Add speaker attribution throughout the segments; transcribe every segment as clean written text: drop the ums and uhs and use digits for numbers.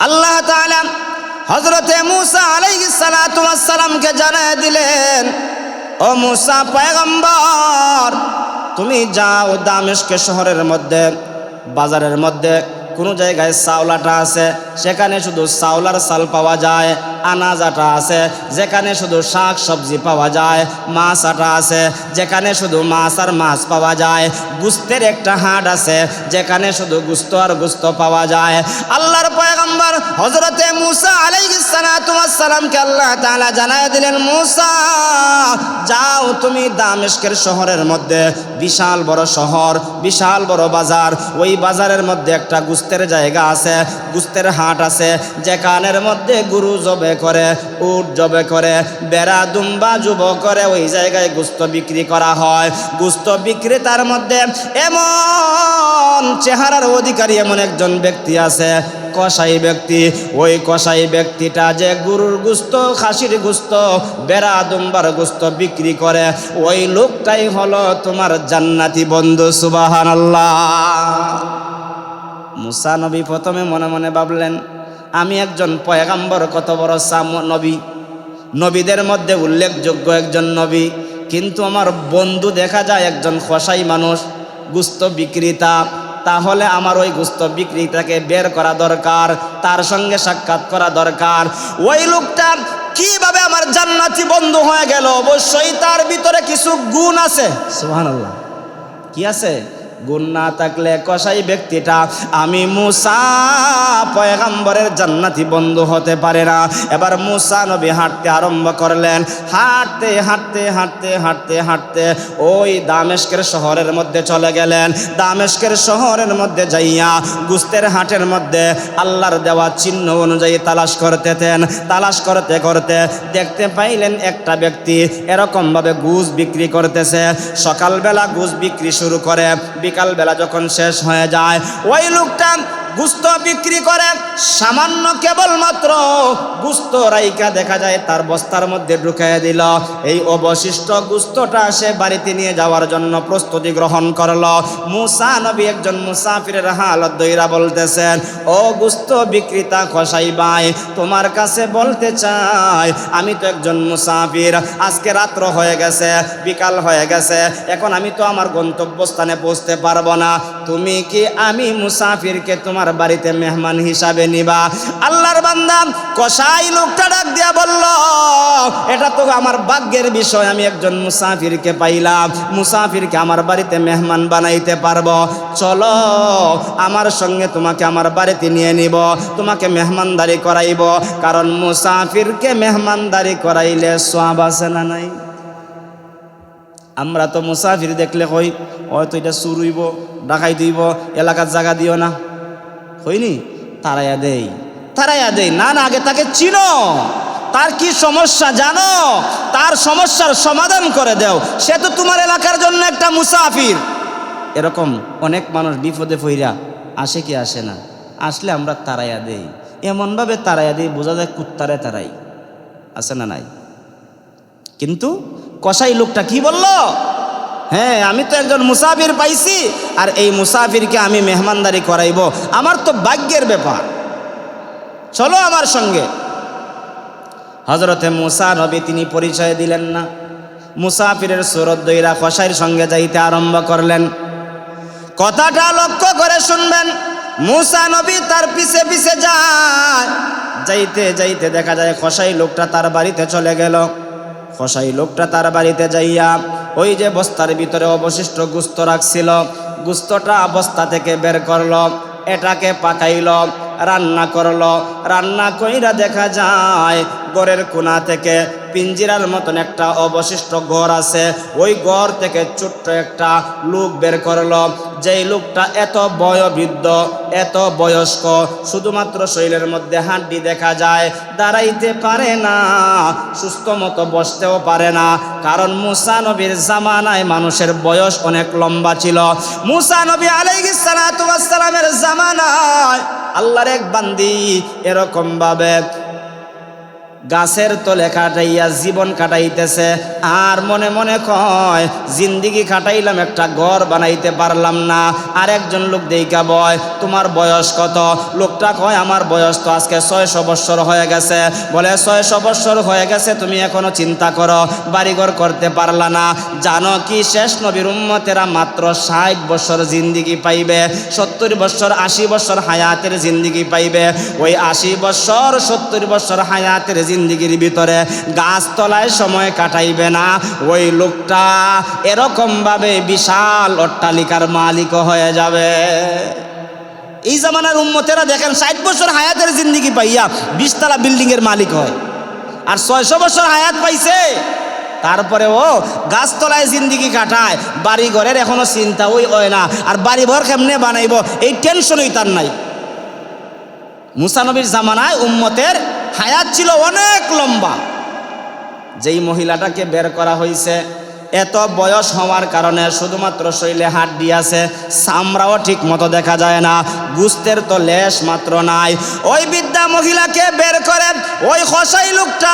Speaker 1: আল্লাহ তাআলা হযরতে মূসা আলাইহিস সালাতু ওয়াস সালামকে জানায় দিলেন, ও মূসা পয়গম্বর, তুমি যাও দামেস্ক শহরের মধ্যে, বাজারের মধ্যে কোনো জায়গায় চাউলাটা আছে, সেখানে শুধু চাউলার চাল পাওয়া যায়। আনাজ আটা আছে, যেখানে শুধু শাক সবজি পাওয়া যায়। মাছ আটা আছে, যেখানে শুধু মাছ আর মাছ পাওয়া যায়। গুস্তের একটা হাট আছে, যেখানে শুধু গুস্ত আর গুস্ত পাওয়া যায়। আল্লাহর পয়গম্বর হযরতে মূসা আলাইহিস সালাতু ওয়াস সালামকে আল্লাহ তাআলা জানায় দিলেন, মূসা যাও তুমি দামেস্কের শহরের মধ্যে, বিশাল বড় শহর, বিশাল বড় বাজার, ওই বাজারের মধ্যে একটা গুস্তের জায়গা আছে, গুস্তের হাট আছে, যেখানের মধ্যে গরু জবে করে, উট জবে করে, বেড়া দুম্বা জব করে, ওই জায়গায় গুস্ত বিক্রি করা হয়। গুস্ত বিক্রেতার মধ্যে এমন চেহারার অধিকারী এমন একজন ব্যক্তি আছে, কসাই ব্যক্তি। ওই কসাই ব্যক্তিটা যে গরুর গুস্ত, খাসির গুস্ত, বেড়া দুম্বার গুস্ত বিক্রি করে, ওই লোকটাই হলো তোমার জান্নাতি বন্ধু। সুবহানাল্লাহ। মূসা নবী প্রথমে মনে মনে ভাবলেন, আমি একজন পয়গম্বর, কত বড় নবী, নবীদের মধ্যে উল্লেখযোগ্য একজন নবী, কিন্তু আমার বন্ধু দেখা যায় একজন কসাই মানুষ, গুস্ত বিক্রেতা। তাহলে আমার ওই গুস্ত বিক্রেতাকে বের করা দরকার, তার সঙ্গে সাক্ষাৎ করা দরকার। ওই লোকটা কিভাবে আমার জান্নাতি বন্ধু হয়ে গেল? অবশ্যই তার ভিতরে কিছু গুণ আছে। সুবহানাল্লাহ। কি আছে? গুণ না থাকলে কসাই ব্যক্তিটা আমি মূসা পয়গম্বরের জান্নাতি বন্ধু হতে পারে না। এবার মূসা নবী হাঁটতে আরম্ভ করলেন। হাঁটতে হাঁটতে হাঁটতে হাঁটতে হাঁটতে ওই দামেস্কের শহরের মধ্যে চলে গেলেন। দামেস্কের শহরের মধ্যে যাইয়া গুস্তের হাটের মধ্যে আল্লাহর দেওয়া চিহ্ন অনুযায়ী তালাশ করতেতেন। তালাশ করতে করতে দেখতে পাইলেন একটা ব্যক্তি এরকমভাবে গুস বিক্রি করতেছে। সকালবেলা গুস বিক্রি শুরু করে, বিকালবেলা যখন শেষ হয়ে যায়, ওই লোকটা গুস্ত বিক্রি করে, সামান্য কেবলমাত্র গুস্ত রাইকা দেখা যায় তার বস্তার মধ্যে ঢুকিয়ে দিল। এই অবশিষ্ট গুস্তটা সে বাড়িতে নিয়ে যাওয়ার জন্য প্রস্তুতি গ্রহণ করলো। মূসা নবী একজন মুসাফিরের হালত ধইরা বলতেছেন, ও গুস্ত বিক্রেতা কসাই ভাই, তোমার কাছে বলতে চাই, আমি তো একজন মুসাফির, আজকে রাত্র হয়ে গেছে, বিকাল হয়ে গেছে, এখন আমি তো আমার গন্তব্যস্থানে পৌঁছতে পারবো না। তুমি কি আমি মুসাফিরকে তোমার বাড়িতে মেহমান হিসাবে নিবা? আল্লাহর বান্দা কসাই লোকটা ডাক দিয়া বলল, এটা তো আমার ভাগ্যের বিষয়, আমি একজন মুসাফিরকে পাইলাম, মুসাফিরকে আমার বাড়িতে মেহমান বানাইতে পারবো। চলো আমার সঙ্গে, তোমাকে আমার বাড়িতে নিয়ে নিব, তোমাকে মেহমানদারি করাইব। কারণ মুসাফিরকে মেহমানদারি করাইলে সওয়াব আছে না নাই? আমরা তো মুসাফির দেখলে কই, হয়তো এটা চুরুইব, ডাকাই দিব, এলাকার জায়গা দিও না, হইনি, তারাইয়া দেই, তারাইয়া দেই। না না, আগে তাকে চিনো, তার কি সমস্যা জানো, তার সমস্যার সমাধান করে দাও। সে তো তোমার এলাকার জন্য একটা মুসাফির। এরকম অনেক মানুষ বিপদে পইরা আসে কি আসে না, আসলে আমরা তারাইয়া দেই, এমনভাবে তারাইয়া দেই বোঝা যায় কুত্তারে তারাই, আছে না নাই? কিন্তু কসাই লোকটা কি বলল, হ্যাঁ আমি তো একজন মুসাফির পাইছি, আর এই মুসাফিরকে আমি মেহমানদারি করাইব, আমার তো ভাগ্যের ব্যাপার, চলো আমার সঙ্গে। হযরতে মূসা নবী তিনি পরিচয় দিলেন না, মুসাফিরের সুরত দইরা কসাইয়ের সঙ্গে যাইতে আরম্ভ করলেন। কথাটা লক্ষ্য করে শুনবেন, মূসা নবী তার পিছে পিছে যায়, যাইতে যাইতে দেখা যায় কসাই লোকটা তার বাড়িতে চলে গেল। কসাই লোকটা তার বাড়িতে যাইয়া ওই যে বস্তার ভিতরে অবশিষ্ট গুস্ত রাখছিল, গুস্তটা বস্তা থেকে বের করলো, এটাকে পাকাইল, রান্না করলো। রান্না কইরা দেখা যায় ঘরের কোণা থেকে পিঞ্জিরার মতন একটা অবশিষ্ট ঘর আছে, ওই ঘর থেকে ছোট্ট একটা লোক বের করলো। যেই লোকটা এত বয়োবৃদ্ধ, এত বয়স্ক, শুধুমাত্র শরীরের মধ্যে হাড্ডি দেখা যায়, দাঁড়াইতে পারে না, সুস্থ মতো বসতেও পারে না। কারণ মূসা নবীর জামানায় মানুষের বয়স অনেক লম্বা ছিল। মূসা নবী আলাইহিস সালাতু ওয়াস সালামের জামানায় আল্লাহর এক বান্দি এরকম ভাবে গাছের তলে কাটাইয়া জীবন কাটাইতেছে, আর মনে মনে কয় জিন্দিগি কাটাইলাম, একটা ঘর বানাইতে পারলাম না। আর একজন লোক দেইকা বয়, তোমার বয়স কত? লোকটা কয়, আমার বয়স তো আজকে 600 বৎসর হয়ে গেছে। বলে 600 বৎসর হয়ে গেছে, তুমি এখনো চিন্তা করো, বাড়িঘর করতে পারলা না। জানো কি, শেষ নবীর উম্মতেরা মাত্র 60 বৎসর জিন্দিগি পাইবে, 70 বৎসর 80 বৎসর হায়াতের জিন্দিগি পাইবে। ওই 80 বৎসর 70 বৎসর হায়াতের জিন্দিগির ভিতরে গাছতলায় সময় কাটাইবে না, ওই লোকটা এরকম ভাবে বিশাল অট্টালিকার মালিক হয়ে যাবে। এই জামানার উম্মতেরা দেখেন 60 বছর হায়াতের জিন্দিগি পাইয়া 20 তলা বিল্ডিং এর মালিক হয়, আর 600 বছর হায়াত পাইছে, তারপরে ও গাছতলায় জিন্দিগি কাটায়, বাড়ি ঘরের এখনো চিন্তা ওই হয় না, আর বাড়ি ঘর কেমনে বানাইব এই টেনশনই তার নাই। মুসা নবীর জামানায় উম্মতের হায়াত ছিল অনেক লম্বা। যেই মহিলাটাকে বের করা হয়েছে, এত বয়স হওয়ার কারণে শুধুমাত্র শরীরে হাড্ডি আছে, চামড়াও ঠিক মতো দেখা যায় না, গুস্তের তো লেশ মাত্র নাই। ওই বৃদ্ধা মহিলাকে বের করে ওই কসাই লোকটা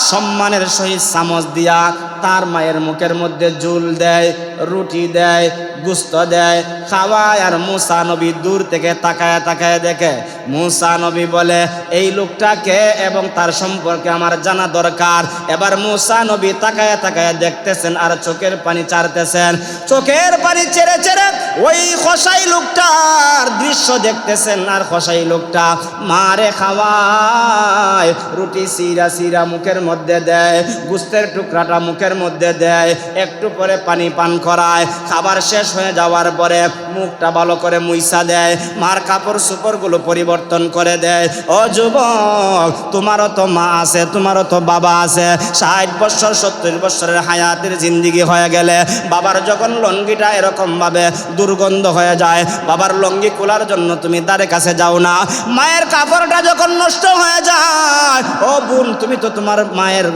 Speaker 1: সম্মানের সহিত চামচ দিয়া তার মায়ের মুখের মধ্যে জুল দেয়, রুটি দেয়, গুস্ত দেয়, খাওয়ায়। আর মুসা নবী দূর থেকে তাকায় তাকায় দেখে। মুসা নবী বলে, এই লোকটাকে এবং তার সম্পর্কে আমার জানা দরকার। এবার মুসা নবী তাকায় তাকায় দেখতেছেন আর চোখের পানি চারতেছেন, চোখের পানি ছেড়ে ছেড়ে ওই কসাই লোকটার দৃশ্য দেখতেছেন। আর কসাই লোকটা মারে খাওয়ায়, রুটি সিরা সিরা মুখের মধ্যে দেয়, গুস্তের টুকরাটা মুখের মধ্যে দেয়, একটু পরে পানি পান করায়। খাবার শেষ হয়ে যাওয়ার পরে মুখটা ভালো করে মুইসা দেয়, মার কাপড় চোপড়গুলো পরিবর্তন করে দেয়। ও যুবক, তোমারও তো মা আছে, তোমারও তো বাবা আছে, 60 বছর 70 বছরের হায়াতের জিন্দিগি হয়ে গেলে বাবার যখন লঙ্গিটা এরকম ভাবে দুর্গন্ধ হয়ে যায়, বাবার লঙ্গি খোলার জন্য তুমি দ্বারে কাছে যাও না। মায়ের কাপড়টা যখন নষ্ট হয়ে যায়, ও বোন, তুমি তো তোমার মায়ের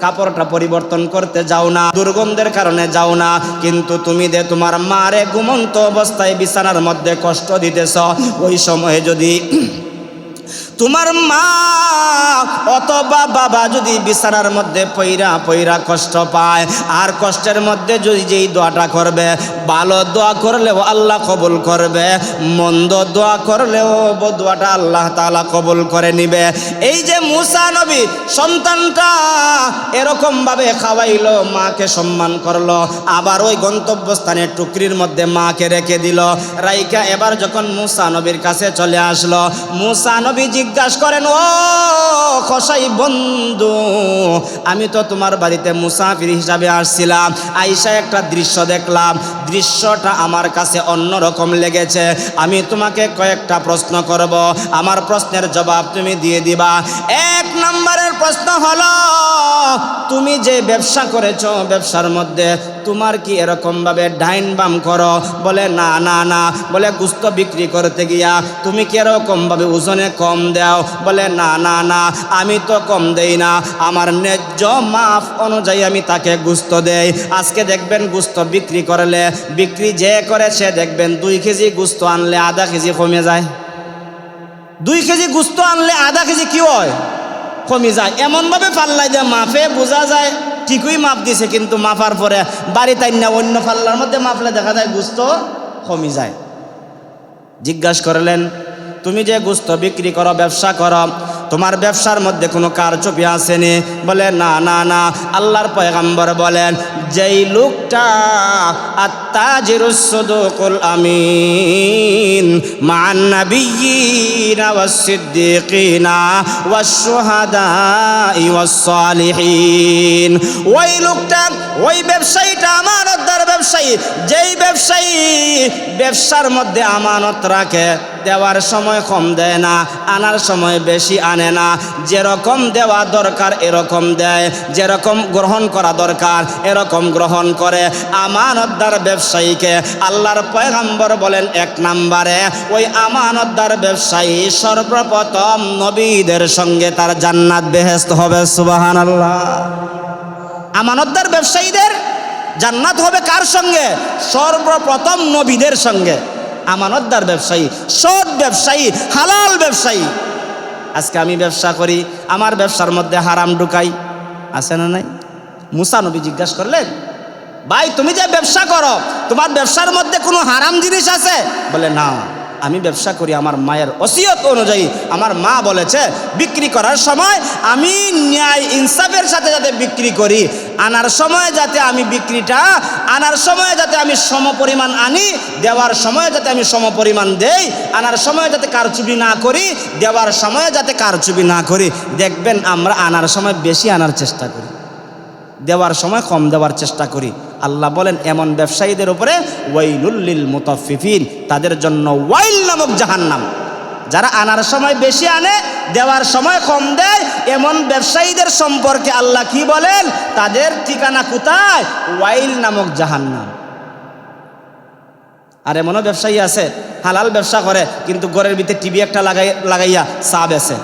Speaker 1: কাপড়টা পরিবর্তন করতে যাও না, দুর্গন্ধের কারণে যাও না, কিন্তু তুমি যে তোমার মারে ঘুমন্ত অবস্থায় বিছানার মধ্যে কষ্ট দিতেছ, ওই সময়ে যদি তোমার মা অথবা বাবা যদি বিছানার মধ্যে পইরা পইরা কষ্ট পায়, আর কষ্টের মধ্যে যদি যেই দোয়াটা করবে, ভালো দোয়া করলেও আল্লাহ কবুল করবে, মন্দ দোয়া করলেও দোয়াটা আল্লাহ তাআলা কবুল করে নিবে। এই যে মুসা নবী সন্তানটা এরকম ভাবে খাওয়াইলো, মাকে সম্মান করলো, আবার ওই গন্তব্যস্থানে টুকরির মধ্যে মাকে রেখে দিল, রাইকা এবার যখন মুসা নবীর কাছে চলে আসলো, মুসা নবী জিজ্ঞাসা করেন, ও কসাই বন্ধু, আমি তো তোমার বাড়িতে মুসাফির হিসাবে আসছিলাম, আইসা একটা দৃশ্য দেখলাম, দৃশ্যটা আমার কাছে অন্যরকম লেগেছে। আমি তোমাকে কয়েকটা প্রশ্ন করব, আমার প্রশ্নের জবাব তুমি দিয়ে দিবা। 1 নম্বরের প্রশ্ন হলো, তুমি যে ব্যবসা করেছো, ব্যবসার মধ্যে তোমার কি এরকম ভাবে ডাইন বাম করো? বলে না না না। বলে গোস্ত বিক্রি করতে গিয়া তুমি কি এরকম ভাবে ওজনে কম দাও? বলে না না না, আমি তো কম দেই না, আমার ন্যায্য মাপ অনুযায়ী আমি তাকে গোস্ত দেই। আজকে দেখবেন গোস্ত বিক্রি করলে, বিক্রি যে করে সে দেখবেন 2 কেজি গোস্ত আনলে আধা কেজি কমে যায়। 2 কেজি গোস্ত আনলে আধা কেজি কি হয়? কমে যায়। এমনভাবে পাল্লাই দেয়, মাপে বোঝা যায় ঠিকই মাপ দিছে, কিন্তু মাপার পরে বাড়িতে না অন্য পাল্লার মধ্যে মাপলে দেখা যায় গোস্ত কমে যায়। জিজ্ঞাসা করলেন, তুমি যে গোস্ত বিক্রি করো, ব্যবসা করো, তোমার ব্যবসার মধ্যে কোনো কারচুপি আসেনি? বলে না না না। আল্লাহর পয়গম্বর বলেন, যেই লোকটা আত্তাজিরুস সাদুকুল আমিন মান নাবিয়্যিনা ওয়াস সিদ্দিকিনা ওয়াস শুহাদাই ওয়াস সালিহিন, ওই লোকটা, ওই ব্যবসায়ীটা আমানতদার ব্যবসায়ী। যেই ব্যবসায়ী ব্যবসার মধ্যে আমানত রাখে, দেওয়ার সময় কম দেয় না, আনার সময় বেশি আনে না, যেরকম দেওয়া দরকার এরকম দেয়, যেরকম গ্রহণ করা দরকার এরকম গ্রহণ করে, আমানতদার ব্যবসায়ীকে আল্লাহর পয়গম্বর বলেন 1 নম্বরে ওই আমানতদার ব্যবসায়ী সর্বপ্রথম নবীদের সঙ্গে তার জান্নাত বেহেশত হবে। সুবহানাল্লাহ। আমানতদার ব্যবসায়ীদের জান্নাত হবে কার সঙ্গে? সর্বপ্রথম নবীদের সঙ্গে। আমানতদার ব্যবসায়ী, সৎ ব্যবসায়ী, হালাল ব্যবসায়ী। আজকে আমি ব্যবসা করি, আমার ব্যবসার মধ্যে হারাম ঢুকাই, আছে না নাই? মুসা নবী জিজ্ঞাসা করলেন, ভাই তুমি যে ব্যবসা করো, তোমার ব্যবসার মধ্যে কোনো হারাম জিনিস আছে? বলে না, আমি ব্যবসা করি আমার মায়ের ওসিয়ত অনুযায়ী। আমার মা বলেছে বিক্রি করার সময় আমি ন্যায় ইনসাফের সাথে যাতে বিক্রি করি, আনার সময় যাতে আমি বিক্রিটা আনার সময় যাতে আমি সমপরিমাণ আনি, দেওয়ার সময় যাতে আমি সমপরিমাণ দেই, আনার সময় যাতে কারচুপি না করি, দেওয়ার সময় যাতে কারচুপি না করি। দেখবেন আমরা আনার সময় বেশি আনার চেষ্টা করি, দেওয়ার সময় কম দেওয়ার চেষ্টা করি। আল্লাহ বলেন এমন ব্যবসায়ীদের উপরে ওয়াইলুল লিল মুতাফফিফিন, তাদের জন্য ওয়াইল নামক জাহান্নাম। যারা আনার সময় বেশি আনে, দেওয়ার সময় কম দেয়, এমন ব্যবসায়ীদের সম্পর্কে আল্লাহ কি বলেন? তাদের ঠিকানা কোথায়? ওয়াইল নামক জাহান্নাম। আর এমনও ব্যবসায়ী আছে হালাল ব্যবসা করে, কিন্তু ঘরের ভিতরে টিভি একটা লাগাইয়া চা বেচে,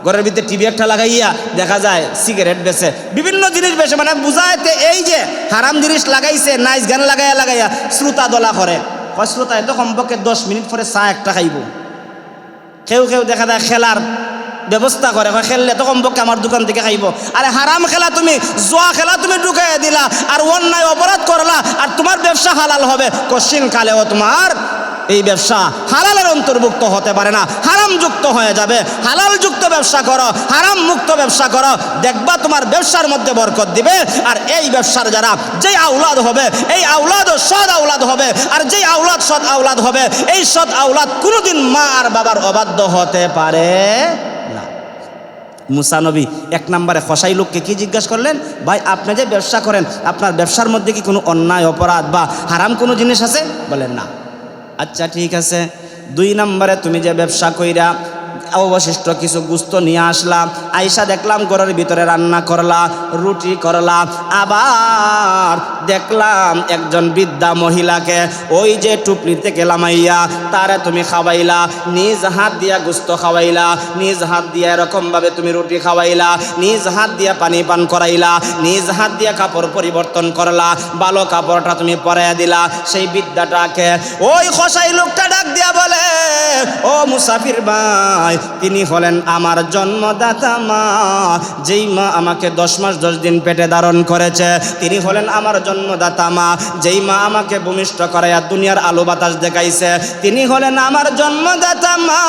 Speaker 1: ঘরের ভিতরে টিভি একটা লাগাইয়া দেখা যায় সিগারেট বেচে, বিভিন্ন জিনিস বেচে। মানে বুঝাইতে এই যে হারাম জিনিস লাগাইছে, নাইস গান লাগাইয়া শ্রোতা দলা করে। শ্রোতা এত কমপক্ষে 10 মিনিট পরে চা একটা খাইব। কেউ দেখা যায় খেলার ব্যবস্থা করে, খেললে তো কমপক্ষে আমার দোকান থেকে খাইব। আরে হারাম খেলা তুমি, জুয়া খেলা তুমি ঢুকাই দিলা, আর অন্যায় অপরাধ করলা, আর তোমার ব্যবসা হালাল হবে? কশিন কালেও তোমার এই ব্যবসা হালালের অন্তর্ভুক্ত হতে পারে না, হারাম যুক্ত হয়ে যাবে। হালাল যুক্ত ব্যবসা করো, হারাম মুক্ত ব্যবসা করো, দেখবা তোমার ব্যবসার মধ্যে বরকত দিবে। আর এই ব্যবসার যারা যেই আওলাদ হবে, এই আওলাদও সৎ আওলাদ হবে। আর যেই আওলাদ সৎ আওলাদ হবে, এই সৎ আওলাদ কোনোদিন মা আর বাবার অবাধ্য হতে পারে না। মুসা নবী 1 নম্বরে খসাই লোককে কি জিজ্ঞাসা করলেন? ভাই আপনি যে ব্যবসা করেন, আপনার ব্যবসার মধ্যে কি কোনো অন্যায় অপরাধ বা হারাম কোনো জিনিস আছে? বলেন না। আচ্ছা ঠিক আছে। 2 নম্বরে তুমি যে ব্যবসা কইরা অবশিষ্ট কিছু গুস্ত নিয়ে আসলাম, আইসা দেখলাম ঘরের ভিতরে রান্না করলা, রুটি করলা, আবার দেখলাম একজন বৃদ্ধা মহিলাকে ওই যে টুপলি থেকে লামাইয়া তারে তুমি খাওয়াইলা, নিজ হাত দিয়া গুস্ত খাওয়াইলা, নিজ হাত দিয়া এরকমভাবে তুমি রুটি খাওয়াইলা, নিজ হাত দিয়া পানি পান করাইলা, নিজ হাত দিয়া কাপড় পরিবর্তন করলা, ভালো কাপড়টা তুমি পরাইয়া দিলা। সেই বৃদ্ধাটাকে ওই খসাই লোকটা ডাক দিয়া বলে, ও মুসাফির ভাই, তিনি হলেন আমার জন্মদাতা মা, যেই মা আমাকে 10 মাস 10 দিন পেটে ধারণ করেছে। তিনি হলেন আমার জন্মদাতা মা, যেই মা আমাকে ভূমিষ্ঠ করাইয়া দুনিয়ার আলো বাতাস দেখাইছে। তিনি হলেন আমার জন্মদাতা মা,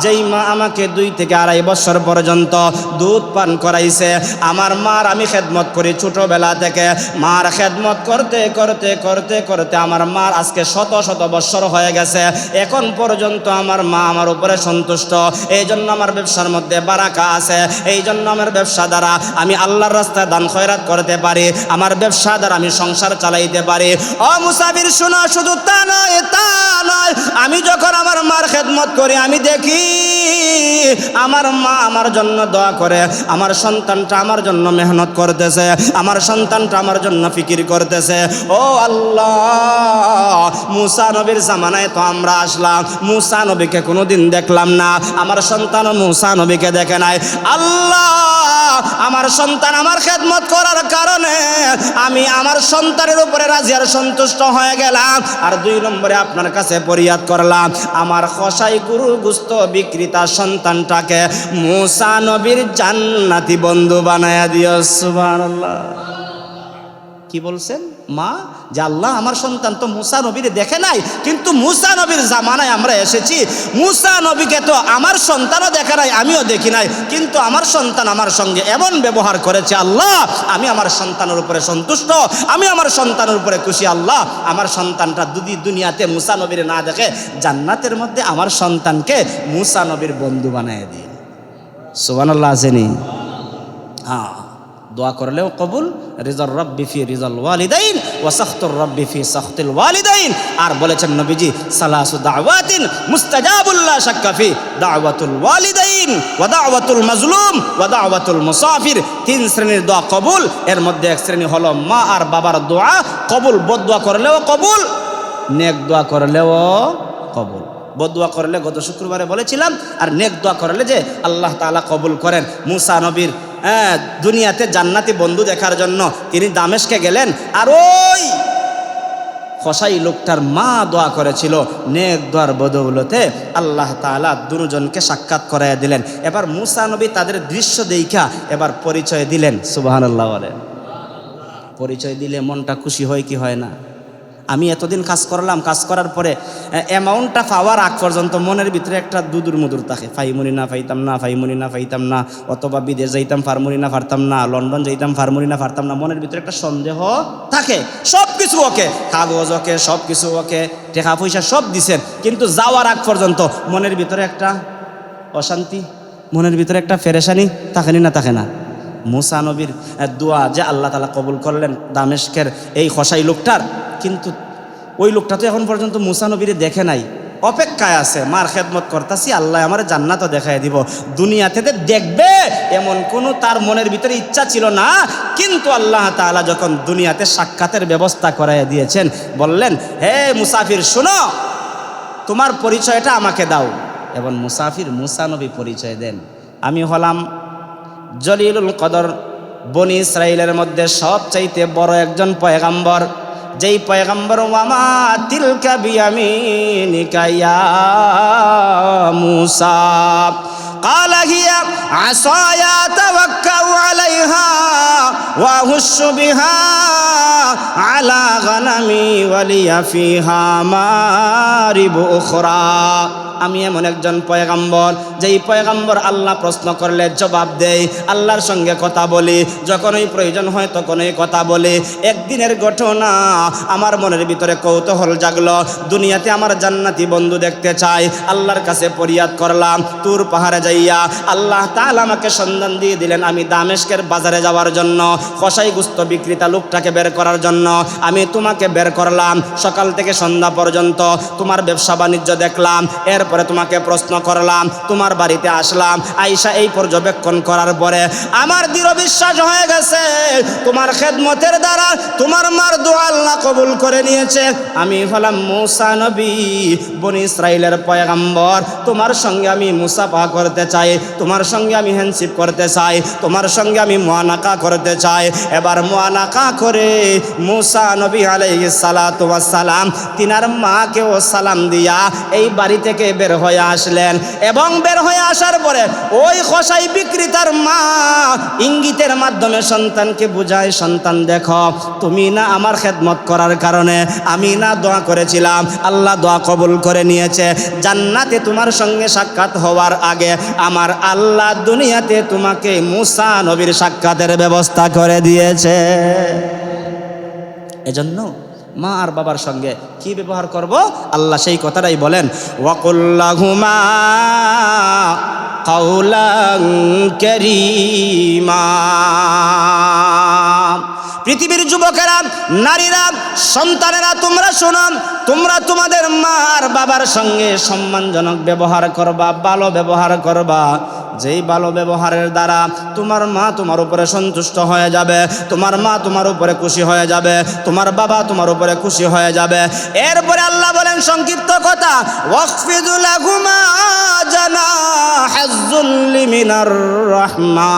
Speaker 1: যেই মা আমাকে 2 থেকে 2.5 বছর পর্যন্ত দুধ পান করাইছে। আমার মার আমি খেদমত করি ছোটবেলা থেকে। মার খেদমত করতে করতে করতে করতে আমার মার আজকে শত শত বছর হয়ে গেছে। এখন পর্যন্ত আমার মা আমার উপরে সন্তুষ্ট। এই জন্য আমার ব্যবসার মধ্যে বারাকা আছে। এই জন্য আমার ব্যবসা দ্বারা আমি আল্লাহর রাস্তায় দান খয়রাত করতে পারি, আমার ব্যবসা দ্বারা আমি সংসার চালাইতে পারি। ও মুসাফির শোনো, শুধু তা নয়, আমি যখন আমার মার খেদমত করি, আমি দেখি আমার মা আমার জন্য দোয়া করে, আমার সন্তানটা আমার জন্য মেহনত করতেছে, আমার সন্তানটা আমার জন্য ফিকির করতেছে। ও আল্লাহ, মুসা নবীর জামানায় তো আমরা আসলাম, মুসা নবীকে কোনোদিন দেখলাম না, আমার সন্তানও মুসা নবীকে দেখে নাই। আল্লাহ, আমার সন্তান আমার খেদমত করার কারণে আমি আমার সন্তানের উপরে রাজি আর সন্তুষ্ট হয়ে গেলাম। আর 2 নম্বরে আপনার কাছে ফরিয়াদ করলাম, আমার খসাই গুরু গুস্ত বিক্রেতা সন্তানটাকে মুসা নবীর জান্নাতি বন্ধু বানায়া দিও। সুবহানাল্লাহ। কি বলছেন মা? যে আল্লাহ, আমার সন্তান তো মুসা নবীরে দেখে নাই, কিন্তু মুসা নবীর জামানায় আমরা এসেছি, মুসা নবীকে তো আমার সন্তানও দেখে নাই, আমিও দেখি নাই, কিন্তু আমার সন্তান আমার সঙ্গে এমন ব্যবহার করেছে। আল্লাহ, আমি আমার সন্তানের উপরে সন্তুষ্ট, আমি আমার সন্তানের উপরে খুশি। আল্লাহ, আমার সন্তানটা যদি দুনিয়াতে মুসা নবীরে না দেখে, জান্নাতের মধ্যে আমার সন্তানকে মুসা নবীর বন্ধু বানিয়ে দিন। সুবহানাল্লাহ। আসেনি? হ্যাঁ, দোয়া করলেও কবুল। রিজাল রব্বি ফি রিজাল ওয়ালিদাইন ওয়া সাখতুর রব্বি ফি সাখতিল ওয়ালিদাইন। আর বলেছেন নবীজি, সালাসু দাওয়াতিন মুস্তাজাবুল লা শাক্কা ফি, দাওয়াতুল ওয়ালিদাইন ওয়া দাওয়াতুল মাজলুম ওয়া দাওয়াতুল মুসাফির। 3 শ্রেণীর দোয়া কবুল। এর মধ্যে 1 শ্রেণী হলো মা আর বাবার দোয়া কবুল। বদদোয়া করলেও কবুল, নেক দোয়া করলেও কবুল। বদদোয়া করলে গত শুক্রবারে বলেছিলাম, আর নেক দোয়া করলে যে আল্লাহ তাআলা কবুল করেন। মুসা নবীর দুনিয়াতে জান্নাতি বন্ধু দেখার জন্য তিনি দামেস্কে গেলেন, আর ওই কসাই লোকটার মা দোয়া করেছিল, নেক দোয়ার বদৌলতে আল্লাহ তাআলা দুজনকে সাক্ষাৎ করাইয়া দিলেন। এবার মুসা নবী তাদের দৃশ্য দেখা এবার পরিচয় দিলেন। সুবহানাল্লাহ বলেন। পরিচয় দিলে মনটা খুশি হয় কি হয় না? আমি এতদিন কাজ করলাম, কাজ করার পরে অ্যামাউন্টটা পাওয়ার আগ পর্যন্ত মনের ভিতরে একটা দুদুর মুদুর থাকে, ফাইমুনি না ফাইতাম না, ফাইমুনি না ফাইতাম না, অথবা বিদেশ যাইতাম ফার্মুনি না ফারতাম না, লন্ডন যাইতাম ফার্মুনি না ফারতাম না, মনের ভিতরে একটা সন্দেহ থাকে। সব কিছু ওকে, কাগজ ওকে, সব কিছু ওকে, টাকা পয়সা সব দিছেন, কিন্তু যাওয়ার আগ পর্যন্ত মনের ভিতরে একটা অশান্তি, মনের ভিতরে একটা ফেরেশানি থাকেনি না? থাকে না? মুসা নবীর দোয়া যে আল্লাহ তাআলা কবুল করলেন দামেস্কের এই কসাই লোকটার, কিন্তু ওই লোকটা তো এখন পর্যন্ত মুসা নবীরে দেখে নাই, অপেক্ষায় আছে, মার খেদমত করতেছি, আল্লাহ আমার জান্নাতও দেখাই দিব, দুনিয়াতে দেখবে এমন কোনো তার মনের ভিতরে ইচ্ছা ছিল না। কিন্তু আল্লাহ তাআলা যখন দুনিয়াতে সাক্ষাতের ব্যবস্থা করাইয়া দিয়েছেন, বললেন, হে মুসাফির শোনো, তোমার পরিচয়টা আমাকে দাও। এবং মুসাফির মুসা নবী পরিচয় দেন, আমি হলাম জলিলুল কদর, বনি ইসরাইলের মধ্যে সবচাইতে বড় একজন পয়গাম্বর, যেই পয়গাম্বর ওয়ামা তিলকা বিয়ামিনিকা ইয়া মুসা قال هي عصاي أتوكأ عليها وأهش بها على غنمي ولي فيها مآرب أخرى। আমি এমন একজন পয়গাম্বর, যেই পয়গাম্বর আল্লাহ প্রশ্ন করলে জবাব দেয়, আল্লাহর সঙ্গে কথা বলি, যখনই প্রয়োজন হয় তখনই কথা বলি। একদিনের ঘটনা, আমার মনের ভিতরে কৌতূহল জাগলো, দুনিয়াতে আমার জান্নাতি বন্ধু দেখতে চাই, আল্লাহর কাছে ফরিয়াদ করলাম। তুর পাহাড়ে যাইয়া আল্লাহ তাআলা আমাকে সন্ধান দিয়ে দিলেন, আমি দামেস্কের বাজারে যাওয়ার জন্য, কসাই গুস্ত বিক্রেতা লোকটাকে বের করার জন্য আমি তোমাকে বের করলাম। সকাল থেকে সন্ধ্যা পর্যন্ত তোমার ব্যবসা বাণিজ্য দেখলাম, এরপরে তোমাকে প্রশ্ন করলাম, তোমার বাড়িতে আসলাম, আয়েশা এই পর্যবেক্ষণ করার পরে আমার দৃঢ় বিশ্বাস হয়ে গেছে তোমার খেদমতের দ্বারা তোমার মার দোয়া আল্লাহ কবুল করে নিয়েছে। আমি হলাম মুসা নবী, বনি ইসরাইলের পয়গাম্বর, তোমার সঙ্গে আমি মুসাফা করতে চাই, তোমার সঙ্গে আমি হ্যান্ডশিপ করতে চাই, তোমার সঙ্গে আমি মুআনাকা করতে চাই। এবার মুআনাকা করে মুসা নবী আলাইহিস সালাতু ওয়াস সালাম তিনার মাকেও সালাম দিয়া এই বাড়ি থেকে বের হয়ে আসলেন। এবং বের হয়ে আসার পরে ওই কসাই বিক্রেতার মা ইঙ্গিতের মাধ্যমে সন্তানকে বুঝায়, সন্তান দেখো, তুমি না আমার খেদমত করার কারণে আমি না দোয়া করেছিলাম, আল্লাহ দোয়া কবুল করে নিয়েছে, জান্নাতে তোমার সঙ্গে সাক্ষাৎ হওয়ার আগে আমার আল্লাহ দুনিয়াতে তোমাকে মুসা নবীর সাক্ষাতের ব্যবস্থা করে দিয়েছে। এজন্য মা আর বাবার সঙ্গে কি ব্যবহার করব, আল্লাহ সেই কথাটাই বলেন, ওয়াকুল লাহুমা কাওলান কারীমা। পৃথিবীর যুবকেরা, নারীরা, সন্তানেরা, তোমরা শোনো, তোমরা তোমাদের মা আর বাবার সঙ্গে সম্মানজনক ব্যবহার করবা, ভালো ব্যবহার করবা। যেই ভালো ব্যবহারের দ্বারা তোমার মা তোমার উপরে সন্তুষ্ট হয়ে যাবে, তোমার মা তোমার উপরে খুশি হয়ে যাবে, তোমার বাবা তোমার উপরে খুশি হয়ে যাবে। এরপরে আল্লাহ বলেন সংক্ষিপ্ত কথা, ওয়াখফিদু লাহুমা জানাহাজ যুল্লি মিনার রাহমা।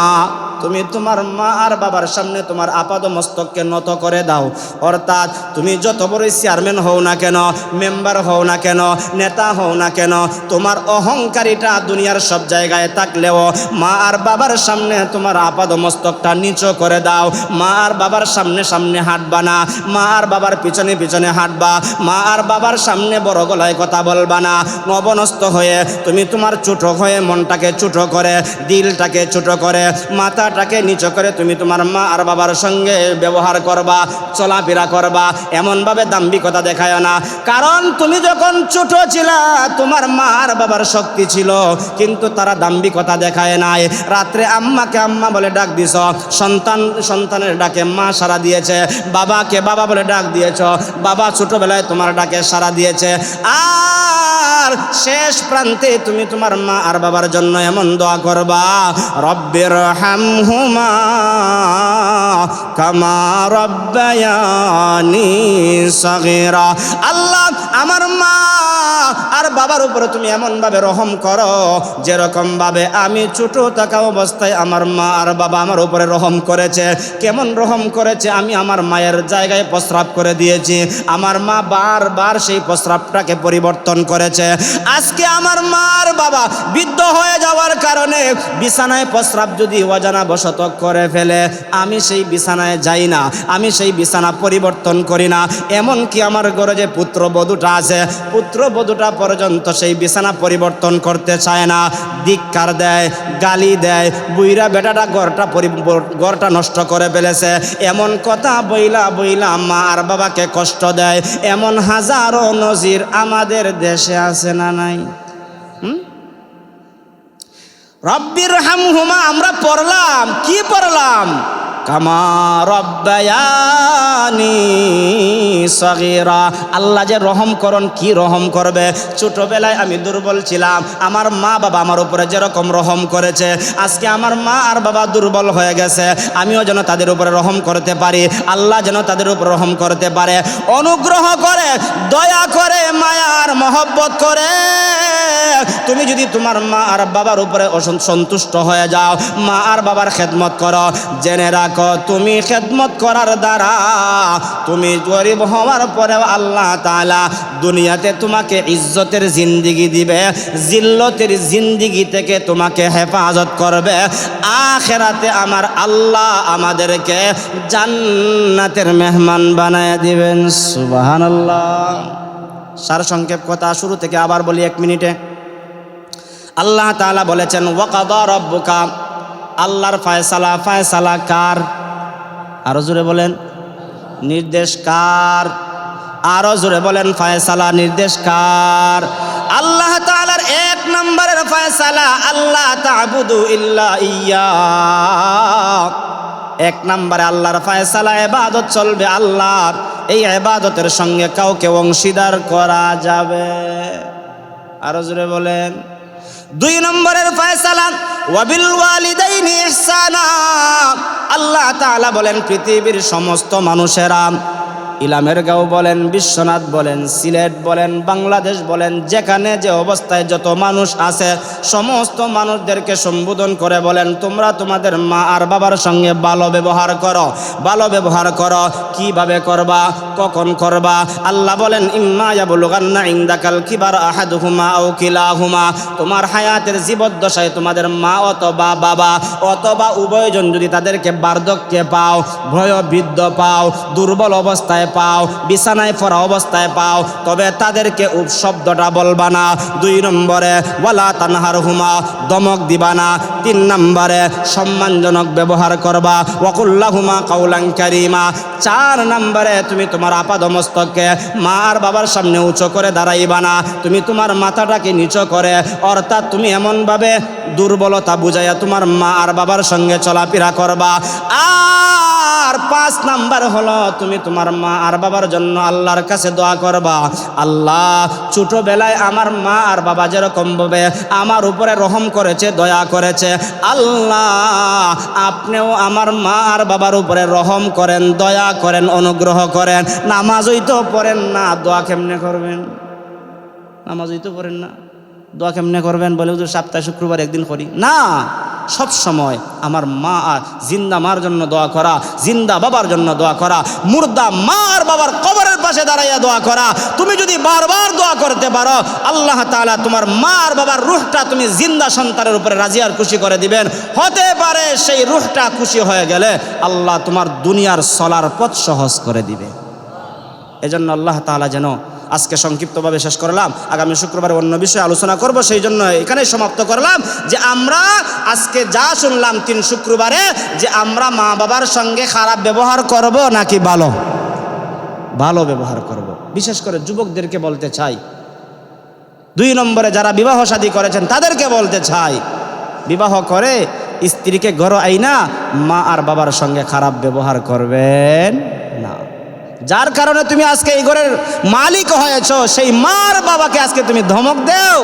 Speaker 1: তুমি তোমার মা আর বাবার সামনে তোমার আপাদ মস্তককে নত করে দাও। অর্থাৎ তুমি যত বড়ই চেয়ারম্যান হও না কেন, মেম্বার হও না কেন, নেতা হও না কেন, তোমার অহংকারিতা দুনিয়ার সব জায়গায় থাকলেও মা আর বাবার সামনে তোমার আপাদ মস্তকটা নিচু করে দাও। মা আর বাবার সামনে সামনে হাঁটবা না, মা আর বাবার পিছনে পিছনে হাঁটবা, মা আর বাবার সামনে বড় গলায় কথা বলবা না। নবনস্ত হয়ে তুমি তোমার ছোট হয়ে মনটাকে ছোট করে, দিলটাকে ছোট করে, মাথাটাকে নিচু করে তুমি তোমার মা আর বাবার সঙ্গে ব্যবহার করবা, চলাফেরা করবা। এমনভাবে দাম্ভিকতা দেখায় না, কারণ তুমি যখন ছোট ছিলা তোমার মা আর বাবার শক্তি ছিল, কিন্তু তারা দাম্ভিকতা দেখায় নাই। রাত্রে আম্মাকে আম্মা বলে ডাক দিছ, সন্তানের ডাকে মা সাড়া দিয়েছে, বাবাকে বাবা বলে ডাক দিয়েছ, বাবা ছোটবেলায় তোমার ডাকে সাড়া দিয়েছে। আর শেষ প্রান্তে তুমি তোমার মা আর বাবার জন্য এমন দোয়া করবা, রব্বির হামহুমা কামা রব্বায়ানি সগীরা। আল্লাহ আমার মা আর বাবার উপরে তুমি এমনভাবে রহম করো যেরকমভাবে আমি ছোট থাকা অবস্থায় আমার মা আর বাবা আমার উপরে রহম করেছে। কেমন রহম করেছে? আমি আমার মায়ের জায়গায় প্রস্রাব করে দিয়েছি, আমার মা বারবার সেই প্রস্রাবটাকে পরিবর্তন করেছে। আজকে আমার মা আর বাবা বৃদ্ধ হয়ে যাওয়ার কারণে বিছানায় প্রস্রাব যদি অজানা বশত করে ফেলে, আমি সেই বিছানায় যাই না, আমি সেই বিছানা পরিবর্তন করি না। এমনকি আমার ঘরে যে পুত্রবধূটা আছে, পুত্রবধূটা পর্যন্ত সেই বিছানা পরিবর্তন করতে চায় না, ধিক্কার দেয়, গালি দেয়, বুইরা বেটাটা ঘরটা নষ্ট করে ফেলেছে, এমন কথা বইলা বইলা মা আর বাবাকে কষ্ট দেয়। এমন হাজারো নজির আমাদের দেশে আছে না নাই? রব্বির হামহুমা আমরা পড়লাম, কি পড়লাম? কামা রব্বায়ানি সগীরা। আল্লাহ যে রহম করন, কি রহম করবে? ছোটবেলায় আমি দুর্বল ছিলাম, আমার মা বাবা আমার উপরে যেরকম রহম করেছে, আজকে আমার মা আর বাবা দুর্বল হয়ে গেছে, আমিও যেন তাদের উপরে রহম করতে পারি, আল্লাহ যেন তাদের উপর রহম করতে পারে। অনুগ্রহ করে, দয়া করে, মায়ার মহব্বত করে তুমি যদি তোমার মা আর বাবার উপরে সন্তুষ্ট হয়ে যাও, মা আর বাবার খেদমত করো, জেনে রাখো তুমি খেদমত করার দ্বারা তুমি গরিব হওয়ার পরেও আল্লাহ তাআলা দুনিয়াতে তোমাকে ইজ্জতের জিন্দিগি দিবে, জিল্লতের জিন্দিগি থেকে তোমাকে হেফাজত করবে। আখিরাতে আমার আল্লাহ আমাদেরকে জান্নাতের মেহমান বানায় দিবেন। সুবহানাল্লাহ। সারসংক্ষেপ কথা শুরু থেকে আবার বলি 1 মিনিটে। আল্লাহ তাআলা বলেছেন ওয়াকাদা রাব্বুকা, আল্লাহর ফয়সালা, ফয়সালা কার? আরো জোরে বলেন, নির্দেশ কার? আরো জোরে বলেন, ফয়সালা নির্দেশ কার? আল্লাহ তাআলার 1 নম্বরের ফয়সালা আল্লাহ তা'বুদু ইল্লা ইয়্যা। 1 নম্বরে আল্লাহর ফয়সালা ইবাদত চলবে আল্লাহর, এই ইবাদতের সঙ্গে কাউকে অংশীদার করা যাবে। আরো জোরে বলেন। 2 নম্বরের ফয়সালা ওয়াবিল ওয়ালিদাইনি ইহসানা। আল্লাহ তাআলা বলেন পৃথিবীর সমস্ত মানুষেরা, ইলামের গাঁও বলেন, বিশ্বনাথ বলেন, সিলেট বলেন, বাংলাদেশ বলেন, যেখানে যে অবস্থায় যত মানুষ আছে সমস্ত মানুষদেরকে সম্বোধন করে বলেন তোমরা তোমাদের মা আর বাবার সঙ্গে ভালো ব্যবহার করো। ভালো ব্যবহার করো কিভাবে করবা, কখন করবা? আল্লাহ বলেন ইম্মা ইয়াবলুগান্না ইনদাকাল কিবার আহাদুহুমা আও কিলাহুমা। তোমার হায়াতের জীবদ্দশায় তোমাদের মা অথবা বাবা অথবা উভয়জন যদি তাদেরকে বার্ধক্যে পাও, বৃদ্ধ পাও, দুর্বল অবস্থায় পাও, বিছানায় পড়া অবস্থায় পাও, তবে তাদেরকে শব্দটা বলবা না। 2 নম্বরে ওয়ালা তানহারহুমা, ধমক দিবা না। 3 নম্বরে সম্মানজনক ব্যবহার করবা, ওয়াকুল্লাহুমা কাউলান কারীমা। 4 নম্বরে তুমি তোমার আপাদমস্তককে মা আর বাবার সামনে উঁচু করে দাঁড়াইবা না, তুমি তোমার মাথাটাকে নিচু করে, অর্থাৎ তুমি এমনভাবে দুর্বলতা বুঝাইয়া তোমার মা আর বাবার সঙ্গে চলাফেরা করবা। আর 5 নাম্বার হলো তুমি তোমার মা আর বাবার জন্য আল্লাহর কাছে দোয়া করবা, আল্লাহ ছোটবেলায় আমার মা আর বাবা যেরকমভাবে আমার উপরে রহম করেছে, দয়া করেছে, আল্লাহ আপনিও আমার মা আর বাবার উপরে রহম করেন, দয়া করেন, অনুগ্রহ করেন। নামাজই তো পড়েন না, দোয়া কেমনে করবেন? নামাজই তো পড়েন না, দোয়া কেমনে করবেন? বলে হুজুর সপ্তাহে শুক্রবার একদিন করি না। সব সময় আমার মা আর জিন্দা মার জন্য দোয়া করা, জিন্দা বাবার জন্য দোয়া করা, মুর্দা মা আর বাবার কবরের পাশে দাঁড়াইয়া দোয়া করা। তুমি যদি বারবার দোয়া করতে পারো, আল্লাহ তাআলা তোমার মা আর বাবার রূহটা তুমি জিন্দা সন্তানের উপরে রাজি আর খুশি করে দিবেন। হতে পারে সেই রূহটা খুশি হয়ে গেলে আল্লাহ তোমার দুনিয়ার চলার পথ সহজ করে দিবে। এজন্য আল্লাহ তাআলা যেন, আজকে সংক্ষিপ্তভাবে শেষ করলাম, আগামী শুক্রবারে অন্য বিষয়ে আলোচনা করব, সেই জন্য এখানেই সমাপ্ত করলাম যে আমরা আজকে যা শুনলাম 3 শুক্রবারে, যে আমরা মা বাবার সঙ্গে খারাপ ব্যবহার করব নাকি ভালো ব্যবহার করব। বিশেষ করে যুবকদেরকে বলতে চাই, 2 নম্বরে যারা বিবাহ শাদী করেছেন তাদেরকে বলতে চাই, বিবাহ করে স্ত্রীকে ঘর আইনা মা আর বাবার সঙ্গে খারাপ ব্যবহার করবেন না। যার কারণে তুমি আজকে এই ঘরের মালিক হয়েছ, সেই মার বাবাকে আজকে তুমি ধমক দেও,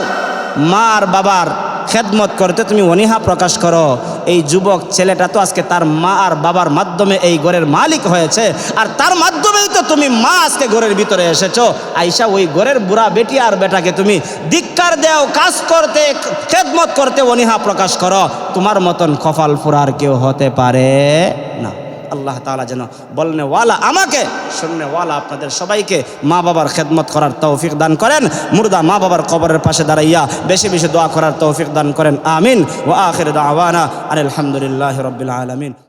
Speaker 1: মার বাবার খেদমত করতে তুমি অনীহা প্রকাশ করো। এই যুবক ছেলেটা তো আজকে তার মা আর বাবার মাধ্যমে এই ঘরের মালিক হয়েছে, আর তার মাধ্যমেই তো তুমি মা আজকে ঘরের ভিতরে এসেছো। আইসা ওই ঘরের বুড়া বেটি আর বেটাকে তুমি ধিক্কার দেও, কাজ করতে খেদমত করতে অনীহা প্রকাশ করো। তোমার মতন কপাল ফুরার কেউ হতে পারে না। আল্লাহ তাআলা যেন বলনেওয়ালা আমাকে, শুননেওয়ালা আপনাদের সবাইকে মা বাবার খেদমত করার তৌফিক দান করেন। মুর্দা মা বাবার কবরের পাশে দাঁড়াইয়া বেশি বেশি দোয়া করার তৌফিক দান করেন। আমিন। ওয়া আখির দাওয়ানা আলহামদুলিল্লাহি রাব্বিল আলামিন।